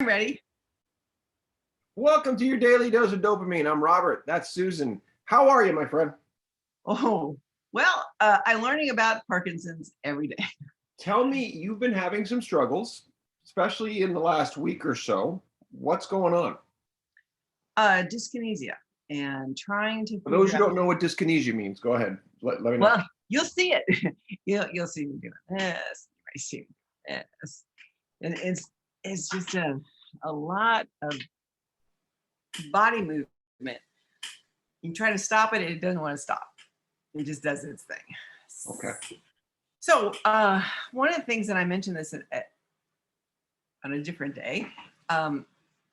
I'm ready. Welcome to your daily dose of dopamine. I'm Robert. That's Susan. How are you, my friend? Oh, well, I'm learning about Parkinson's every day. Tell me, you've been having some struggles, especially in the last week or so. What's going on? Dyskinesia and trying to For those figure who out. don't know what dyskinesia means, go ahead. Let me know. Well, you'll see it. You'll see me doing this. You might see me doing this. And it's just a lot of body movement. You try to stop it, it doesn't want to stop. It just does its thing. Okay. So one of the things that I mentioned this on a different day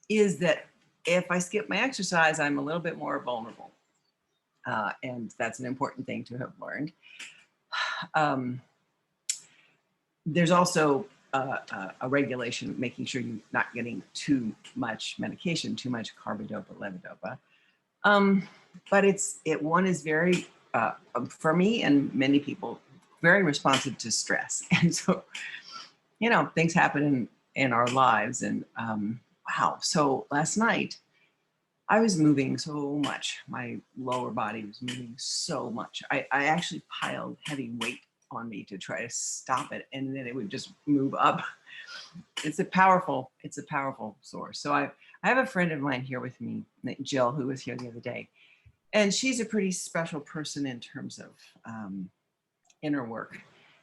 is that if I skip my exercise, I'm a little bit more vulnerable. And that's an important thing to have learned. There's also a regulation, making sure you're not getting too much medication, too much carbidopa, levodopa. But one is very, for me and many people, very responsive to stress. And so, things happen in our lives. And wow. So last night, I was moving so much. My lower body was moving so much. I actually piled heavy weight on me to try to stop it. And then it would just move up. It's a powerful source. So I have a friend of mine here with me, Jill, who was here the other day. And she's a pretty special person in terms of inner work.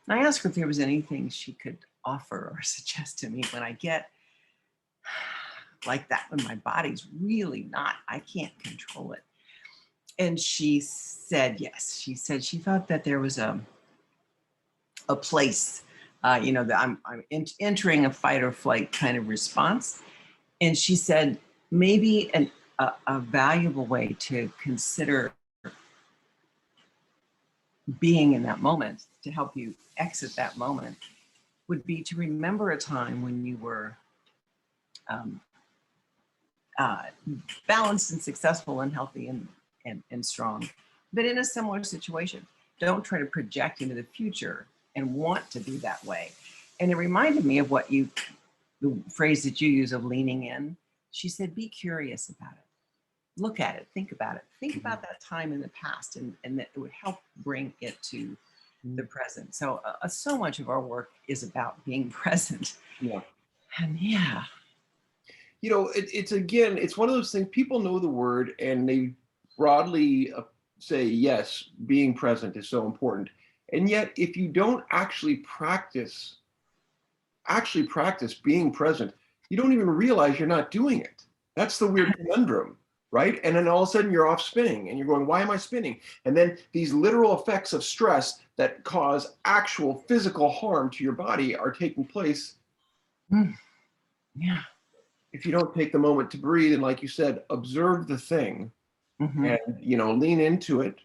And I asked her if there was anything she could offer or suggest to me when I get like that, when my body's really not, I can't control it. And she said yes. She said she thought that there was a place, that I'm entering a fight or flight kind of response. And she said maybe a valuable way to consider being in that moment to help you exit that moment would be to remember a time when you were balanced and successful and healthy and strong, but in a similar situation. Don't try to project into the future and want to be that way. And it reminded me of the phrase that you use of leaning in. She said, be curious about it. Look at it, think about it. Think about that time in the past, and that it would help bring it to the present. So so much of our work is about being present. Yeah. And yeah. It's one of those things, people know the word and they broadly say, yes, being present is so important. And yet, if you don't actually practice being present, you don't even realize you're not doing it. That's the weird conundrum, right? And then all of a sudden you're off spinning and you're going, why am I spinning? And then these literal effects of stress that cause actual physical harm to your body are taking place. Yeah. If you don't take the moment to breathe and, like you said, observe the thing, and lean into it,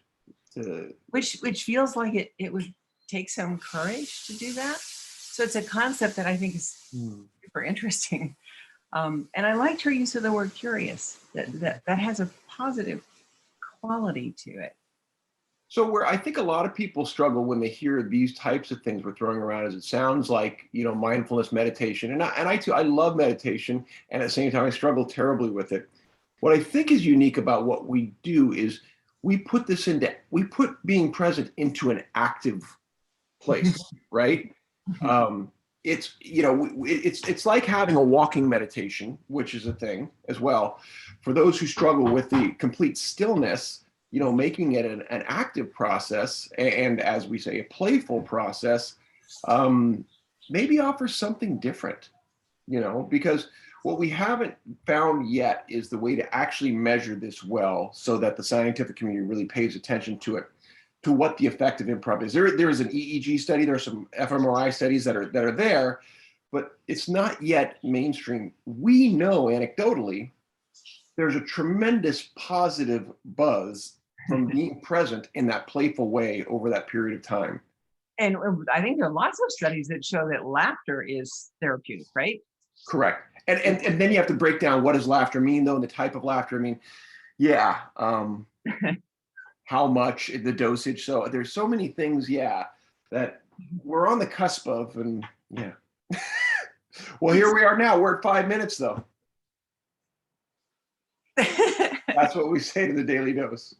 which feels like it would take some courage to do that. So it's a concept that I think is super interesting. And I liked her use of the word curious. That has a positive quality to it. So where I think a lot of people struggle when they hear these types of things we're throwing around is it sounds like, mindfulness meditation. And I too, I love meditation. And at the same time, I struggle terribly with it. What I think is unique about what we do is we put being present into an active place, right? It's like having a walking meditation, which is a thing as well. For those who struggle with the complete stillness, making it an active process, and as we say, a playful process, maybe offers something different, because what we haven't found yet is the way to actually measure this well so that the scientific community really pays attention to it, to what the effect of improv is. There is an EEG study, there are some fMRI studies that are there, but it's not yet mainstream. We know anecdotally there's a tremendous positive buzz from being present in that playful way over that period of time. And I think there are lots of studies that show that laughter is therapeutic, right? Correct. And then you have to break down, what does laughter mean, though, and the type of laughter. I mean, yeah, how much, the dosage. So there's so many things, that we're on the cusp of, and yeah. Well, here we are now. We're at 5 minutes, though. That's what we say to the Daily Dose.